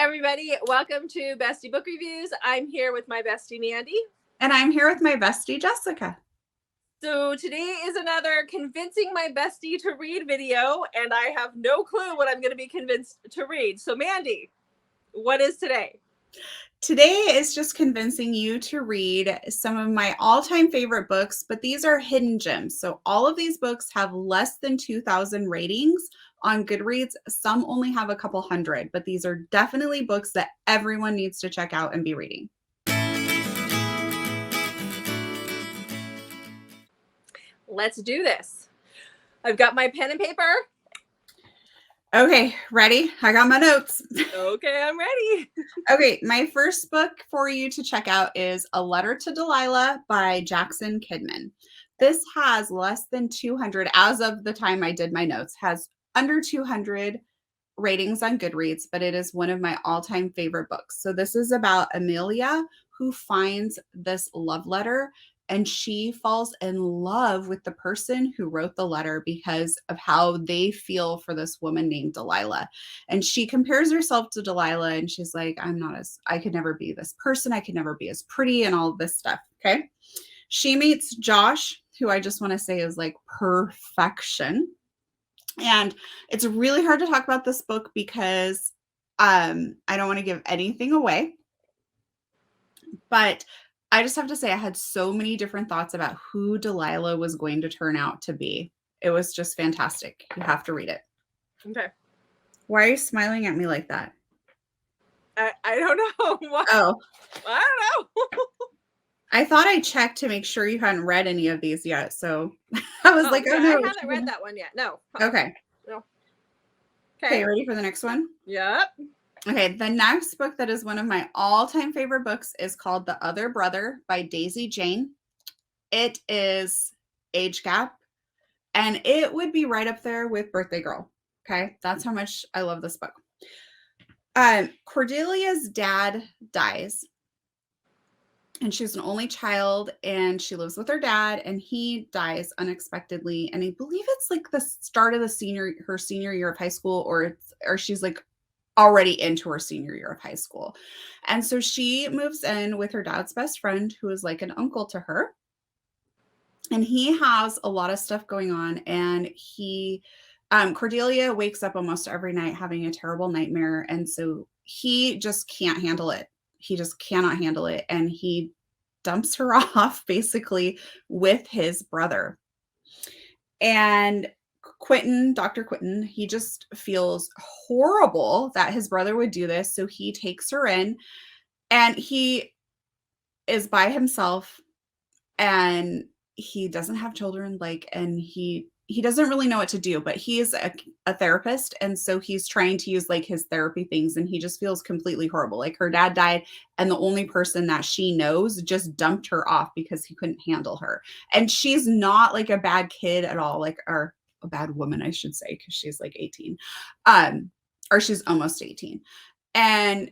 everybody. Welcome to Bestie Book Reviews. I'm here with my bestie, Mandy. And I'm here with my bestie, Jessica. So today is another convincing my bestie to read video, and I have no clue what I'm going to be convinced to read. So Mandy, what is today? Today is just convincing you to read some of my all-time favorite books, but these are hidden gems. So all of these books have less than 2,000 ratings on Goodreads. Some only have a couple hundred, but these are definitely books that everyone needs to check out and be reading. Let's do this. I've got my pen and paper. Okay, ready? I got my notes. Okay, I'm ready. Okay, my first book for you to check out is A Letter to Delilah by Jaxon Kidman. This has less than 200, as of the time I did my notes, has under 200 ratings on Goodreads, but it is one of my all-time favorite books. So this is about Amelia, who finds this love letter, and she falls in love with the person who wrote the letter because of how they feel for this woman named Delilah. And she compares herself to Delilah, and she's like, I could never be this person. I could never be as pretty and all this stuff. Okay. She meets Josh, who I just want to say is like perfection. And it's really hard to talk about this book because I don't want to give anything away. But I just have to say I had so many different thoughts about who Delilah was going to turn out to be. It was just fantastic. You have to read it. Okay. Why are you smiling at me like that? I don't know. What? Oh. I don't know. I thought I checked to make sure you hadn't read any of these yet. So I was like, oh no. I haven't read that one yet. No. Okay. No. Okay, ready for the next one? Yep. Okay, the next book that is one of my all-time favorite books is called The Other Brother by Daisy Jane. It is age gap, and it would be right up there with Birthday Girl. Okay, that's how much I love this book. Cordelia's dad dies, and she's an only child, and she lives with her dad, and he dies unexpectedly. And I believe it's like the start of her senior year of high school, or she's like already into her senior year of high school. And so she moves in with her dad's best friend, who is like an uncle to her. And he has a lot of stuff going on. And Cordelia wakes up almost every night having a terrible nightmare. And so he just can't handle it. He just cannot handle it. And he dumps her off basically with his brother. And Dr. Quentin, he just feels horrible that his brother would do this. So he takes her in, and he is by himself, and he doesn't have children, and he doesn't really know what to do, but he is a therapist. And so he's trying to use like his therapy things, and he just feels completely horrible. Like her dad died, and the only person that she knows just dumped her off because he couldn't handle her. And she's not like a bad kid at all, or a bad woman, I should say, because she's like 18, or she's almost 18. And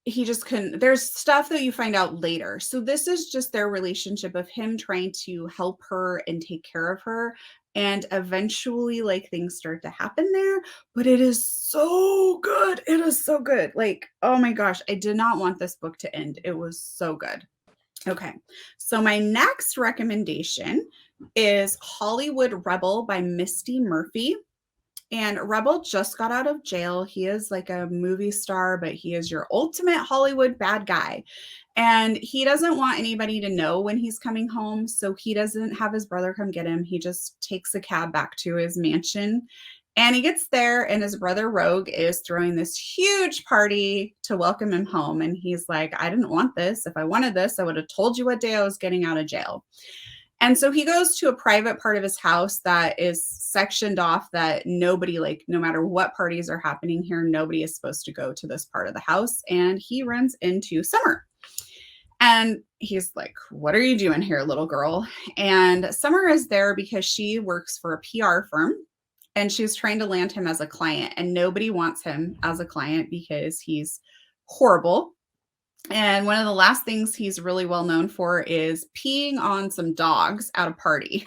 he just couldn't. There's stuff that you find out later. So this is just their relationship of him trying to help her and take care of her. And eventually, like, things start to happen there. But it is so good. It is so good. Like, oh my gosh, I did not want this book to end. It was so good. Okay, so my next recommendation is Hollywood Rebel by Misti Murphy. And Rebel just got out of jail. He is like a movie star, but he is your ultimate Hollywood bad guy. And he doesn't want anybody to know when he's coming home. So he doesn't have his brother come get him. He just takes a cab back to his mansion. And he gets there, and his brother Rogue is throwing this huge party to welcome him home. And he's like, I didn't want this. If I wanted this, I would have told you what day I was getting out of jail. And so he goes to a private part of his house that is sectioned off, that nobody, like, no matter what parties are happening here, nobody is supposed to go to this part of the house. And he runs into Summer. And he's like, what are you doing here, little girl? And Summer is there because she works for a PR firm, and she's trying to land him as a client. And nobody wants him as a client because he's horrible. And one of the last things he's really well known for is peeing on some dogs at a party.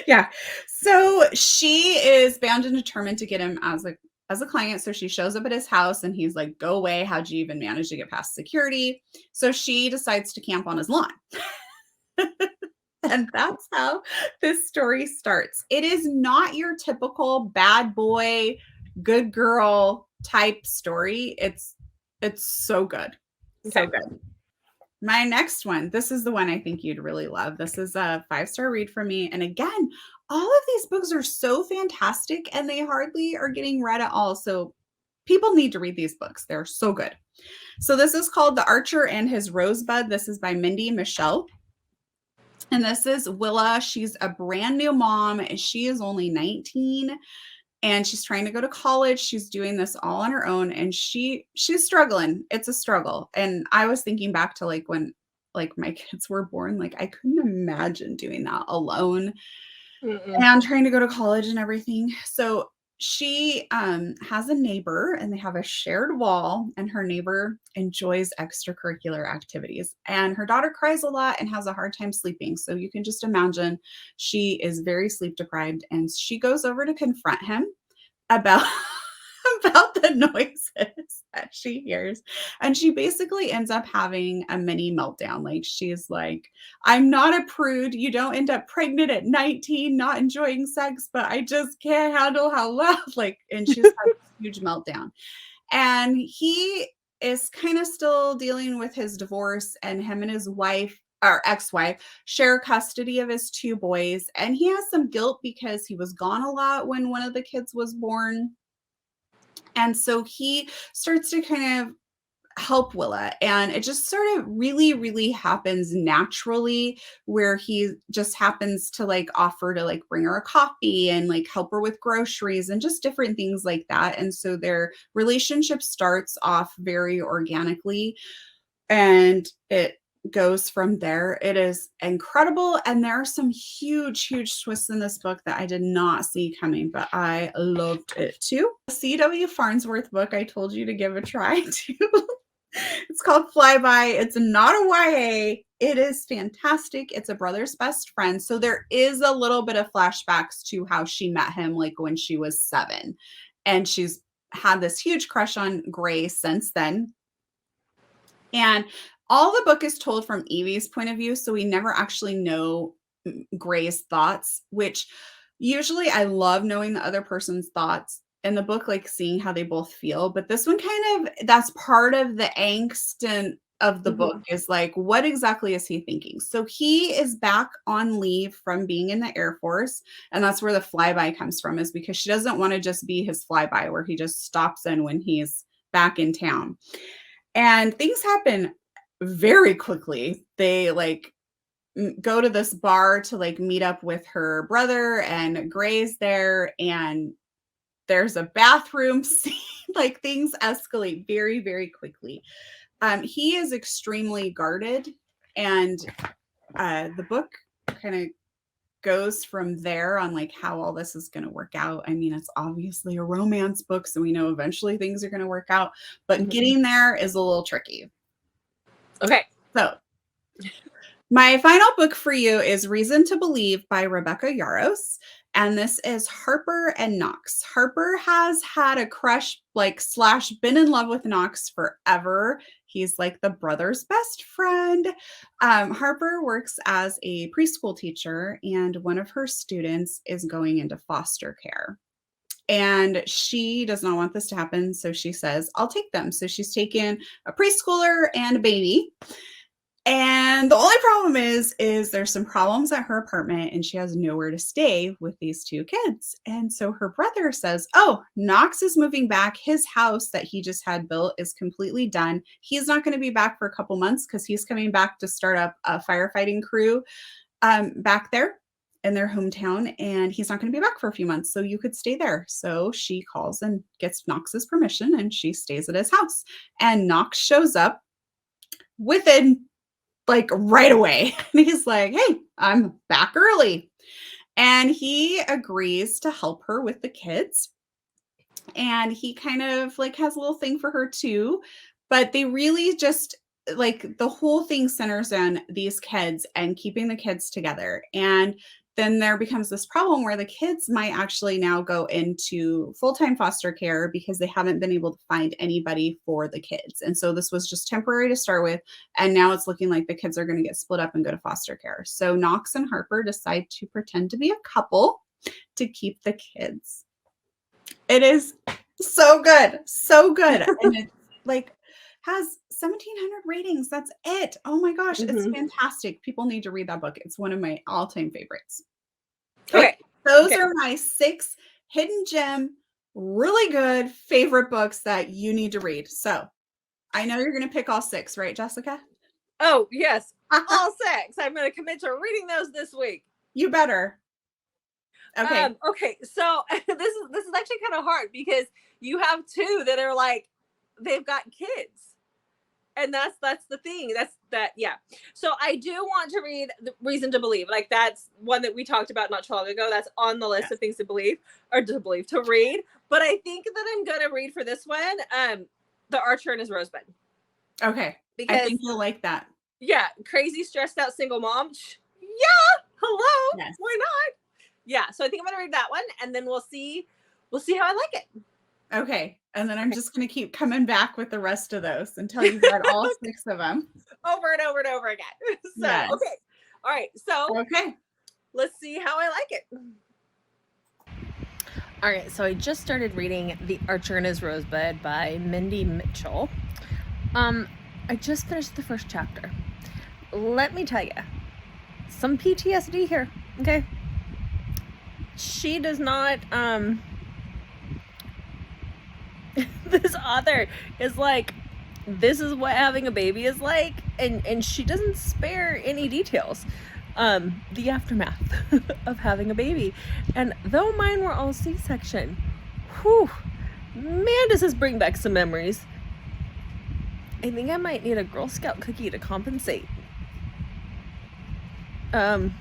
Yeah. So she is bound and determined to get him as a as a client. So she shows up at his house and he's like, go away. How'd you even manage to get past security? So she decides to camp on his lawn. And that's how this story starts. It is not your typical bad boy, good girl type story. It's so good. So good. My next one, this is the one I think you'd really love. This is a 5-star read from me. And again, all of these books are so fantastic and they hardly are getting read at all. So people need to read these books. They're so good. So this is called The Archer and His Rosebud. This is by Mindy and Michele. And this is Willa. She's a brand new mom and she is only 19 and she's trying to go to college. She's doing this all on her own and she's struggling. It's a struggle. And I was thinking back to like when like my kids were born, like I couldn't imagine doing that alone and trying to go to college and everything. So she has a neighbor and they have a shared wall and her neighbor enjoys extracurricular activities and her daughter cries a lot and has a hard time sleeping. So you can just imagine she is very sleep deprived and she goes over to confront him about the noises that she hears. And she basically ends up having a mini meltdown. Like she's like, I'm not a prude. You don't end up pregnant at 19, not enjoying sex, but I just can't handle how loud, like, and she's had a huge meltdown. And he is kind of still dealing with his divorce and him and his wife or ex-wife share custody of his 2 boys. And he has some guilt because he was gone a lot when one of the kids was born. And so he starts to kind of help Willa. And it just sort of really, really happens naturally where he just happens to like offer to like bring her a coffee and like help her with groceries and just different things like that. And so their relationship starts off very organically and it goes from there. It is incredible. And there are some huge, huge twists in this book that I did not see coming, but I loved it too. The C.W. Farnsworth book I told you to give a try to. It's called Flyby. It's not a YA. It is fantastic. It's a brother's best friend. So there is a little bit of flashbacks to how she met him like when she was 7. And she's had this huge crush on Gray since then. And all the book is told from Evie's point of view, so we never actually know Gray's thoughts, which usually I love knowing the other person's thoughts in the book, like seeing how they both feel. But this one kind of, that's part of the angst and of the book is like, what exactly is he thinking? So he is back on leave from being in the Air Force. And that's where the flyby comes from, is because she doesn't want to just be his flyby where he just stops in when he's back in town. And things happen very quickly. They like go to this bar to like meet up with her brother and Gray's there and there's a bathroom scene. Like things escalate very, very quickly. He is extremely guarded and the book kind of goes from there on like how all this is going to work out. I mean, it's obviously a romance book, so we know eventually things are going to work out, but getting there is a little tricky. Okay. So my final book for you is Reason to Believe by Rebecca Yarros. And this is Harper and Knox. Harper has had a crush, like / been in love with Knox forever. He's like the brother's best friend. Harper works as a preschool teacher and one of her students is going into foster care. And she does not want this to happen. So she says, I'll take them. So she's taken a preschooler and a baby. And the only problem is there's some problems at her apartment and she has nowhere to stay with these 2 kids. And so her brother says, oh, Knox is moving back. His house that he just had built is completely done. He's not going to be back for a couple months because he's coming back to start up a firefighting crew back there in their hometown. And he's not going to be back for a few months. So you could stay there. So she calls and gets Knox's permission and she stays at his house. And Knox shows up within like right away. And he's like, hey, I'm back early. And he agrees to help her with the kids. And he kind of like has a little thing for her too. But they really just like the whole thing centers on these kids and keeping the kids together. And then there becomes this problem where the kids might actually now go into full-time foster care because they haven't been able to find anybody for the kids. And so this was just temporary to start with. And now it's looking like the kids are going to get split up and go to foster care. So Knox and Harper decide to pretend to be a couple to keep the kids. It is so good. So good. And it's like has 1,700 ratings. That's it. Oh my gosh. It's fantastic. People need to read that book. It's one of my all-time favorites. Okay. Those are my 6 hidden gem, really good favorite books that you need to read. So I know you're going to pick all 6, right, Jessica? Oh, yes. All 6. I'm going to commit to reading those this week. You better. Okay. Okay. So this is actually kind of hard because you have 2 that are like, they've got kids. And that's the thing. Yeah. So I do want to read The Reason to Believe. Like that's one that we talked about not too long ago. That's on the list of things to read. But I think that I'm gonna read for this one, The Archer and His Rosebud. Okay. Because I think you'll like that. Yeah, crazy, stressed out single mom. Yeah, hello. Yes. Why not? Yeah. So I think I'm gonna read that one, and then we'll see how I like it. Okay. And then I'm just going to keep coming back with the rest of those until you've read all 6 of them. Over and over and over again. So, yes. Okay. All right. So, let's see how I like it. All right. So I just started reading The Archer and His Rosebud by Mindy Michele. I just finished the first chapter. Let me tell you, some PTSD here. Okay. She does not, this author is like, this is what having a baby is like, and she doesn't spare any details. The aftermath of having a baby. And though mine were all C-section, whew, man, does this bring back some memories. I think I might need a Girl Scout cookie to compensate. I'm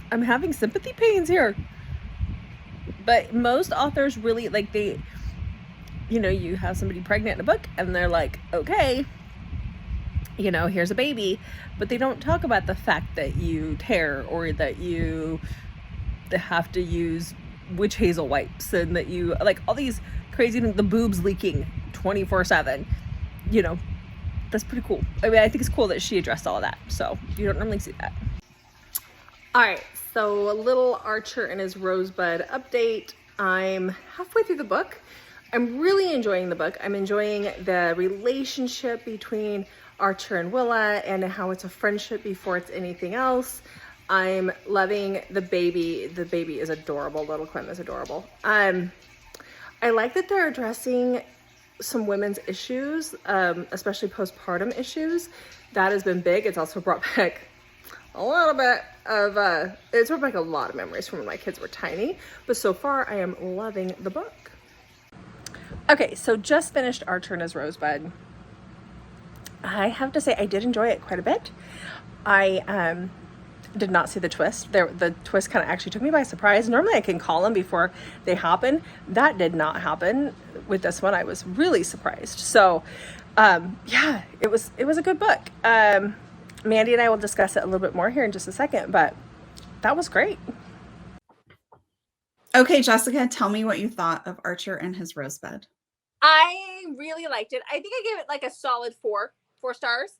having sympathy pains here. But most authors really, like, they, you know, you have somebody pregnant in a book and they're like, okay, you know, here's a baby, but they don't talk about the fact that you tear or that you have to use witch hazel wipes and that you, like, all these crazy things, the boobs leaking 24/7, you know, that's pretty cool. I mean, I think it's cool that she addressed all of that. So you don't normally see that. All right. So a little Archer and His Rosebud update. I'm halfway through the book. I'm really enjoying the book. I'm enjoying the relationship between Archer and Willa and how it's a friendship before it's anything else. I'm loving the baby. The baby is adorable. Little Clem is adorable. I like that they're addressing some women's issues, especially postpartum issues. That has been big. It's also brought back a little bit of, it's brought back a lot of memories from when my kids were tiny. But so far, I am loving the book. Okay, so just finished Archer and His Rosebud. I have to say I did enjoy it quite a bit. I did not see the twist. The twist kind of actually took me by surprise. Normally I can call them before they happen. That did not happen with this one. I was really surprised. So yeah, it was a good book. Mandy and I will discuss it a little bit more here in just a second, but that was great. Okay, Jessica, tell me what you thought of Archer and His Rosebud. I really liked it. I think I gave it like a solid 4 stars.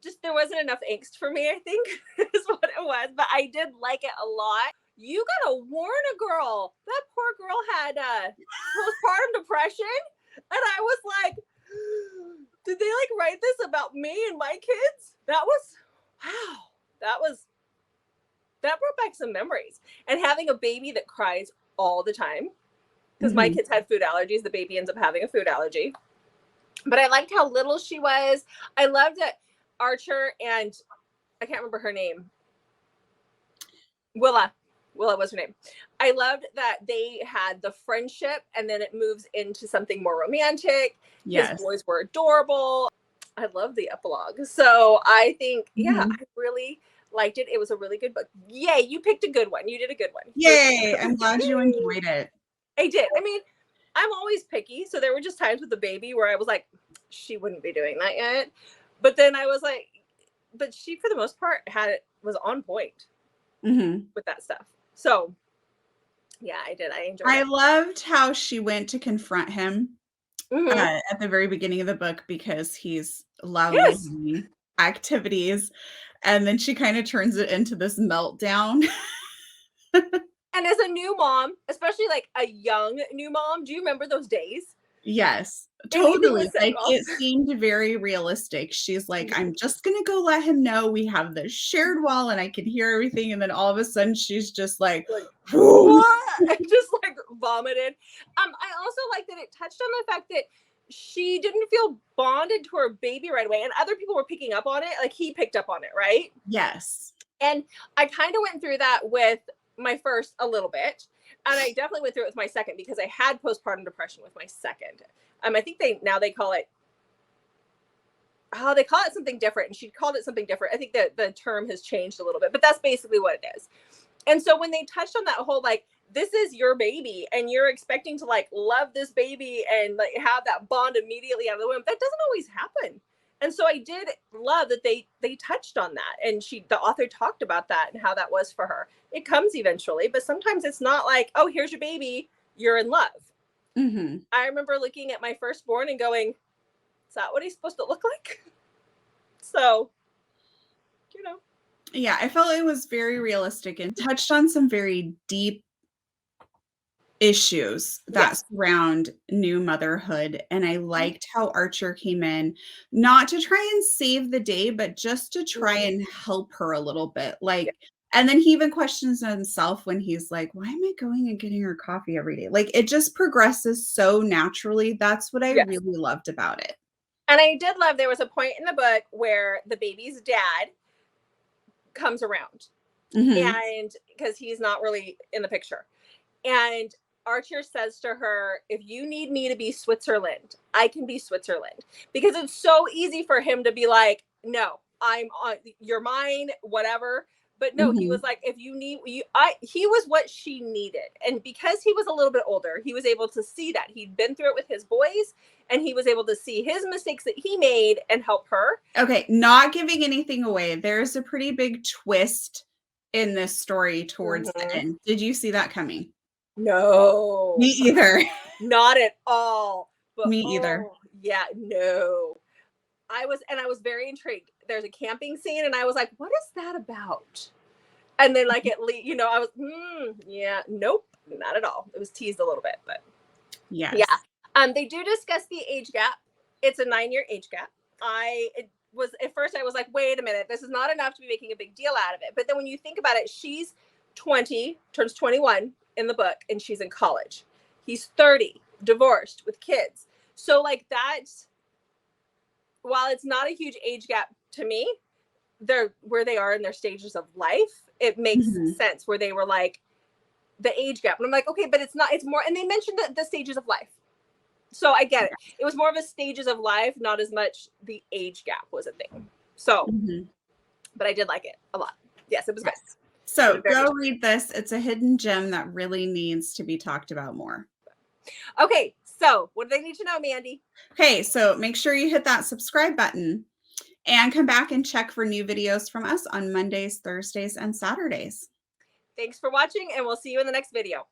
Just there wasn't enough angst for me, I think, is what it was. But I did like it a lot. You gotta warn a girl. That poor girl had postpartum depression. And I was like, did they like write this about me and my kids? That was, wow. That brought back some memories. And having a baby that cries all the time. Because my kids had food allergies. The baby ends up having a food allergy. But I liked how little she was. I loved that Archer and I can't remember her name. Willa was her name. I loved that they had the friendship and then it moves into something more romantic. Yes. His boys were adorable. I love the epilogue. So I think, yeah, I really liked it. It was a really good book. Yay, you picked a good one. You did a good one. Yay, I'm glad you enjoyed it. I did. I mean, I'm always picky. So there were just times with the baby where I was like, she wouldn't be doing that yet. But then I was like, but she, for the most part, was on point. with that stuff. So yeah, I did. I enjoyed I it. loved how she went to confront him Mhm. at the very beginning of the book because he's loudly Yes. doing activities. And then she kind of turns it into this meltdown. And as a new mom, especially like a young new mom, do you remember those days? Yes, Anything totally. was set Like, off. it seemed very realistic. She's like, I'm just gonna go let him know we have this shared wall and I can hear everything. And then all of a sudden she's just like, Like, "Whoa." what? Just like vomited. I also like that it touched on the fact that she didn't feel bonded to her baby right away, and other people were picking up on it. Like he picked up on it, right? Yes. And I kind of went through that with my first a little bit. And I definitely went through it with my second because I had postpartum depression with my second. I think they call it, they call it something different. And she called it something different. I think that the term has changed a little bit, but that's basically what it is. And so when they touched on that whole, like, this is your baby and you're expecting to like love this baby and like have that bond immediately out of the womb, that doesn't always happen. And so I did love that they touched on that, and the author talked about that and how that was for her. It comes eventually, but sometimes it's not like, oh, here's your baby, you're in love. I remember looking at my firstborn and going, is that what he's supposed to look like? So, you know. Yeah, I felt it was very realistic and touched on some very deep issues that surround new motherhood. And I liked how Archer came in, not to try and save the day, but just to try and help her a little bit. Like, and then he even questions himself when he's like, why am I going and getting her coffee every day? Like, it just progresses so naturally. That's what I really loved about it. And I did love, there was a point in the book where the baby's dad comes around, and because he's not really in the picture. And Archer says to her, if you need me to be Switzerland, I can be Switzerland. Because it's so easy for him to be like, no, I'm on, you're mine, whatever. But no, he was like, if you need you, he was what she needed. And because he was a little bit older, he was able to see that. He'd been through it with his boys, and he was able to see his mistakes that he made and help her. Okay, not giving anything away. There's a pretty big twist in this story towards the end. Did you see that coming? No. Me either. Not at all. But, Me either. Yeah, no. I was very intrigued. There's a camping scene, and I was like, what is that about? And then like I was, yeah, nope, not at all. It was teased a little bit, but yes. Yeah. They do discuss the age gap. It's a 9-year age gap. At first I was like, wait a minute, this is not enough to be making a big deal out of it. But then when you think about it, she's 20, turns 21 in the book, and she's in college. He's 30, divorced with kids. So like that's, while it's not a huge age gap to me, they're where they are in their stages of life. It makes sense where they were like the age gap. And I'm like, okay, but it's not, it's more, and they mentioned the stages of life. So I get it. It was more of a stages of life, not as much the age gap was a thing. So, but I did like it a lot. Yes, it was good. So go read this. It's a hidden gem that really needs to be talked about more. Okay, so what do they need to know, Mandy? Okay, so make sure you hit that subscribe button and come back and check for new videos from us on Mondays, Thursdays, and Saturdays. Thanks for watching, and we'll see you in the next video.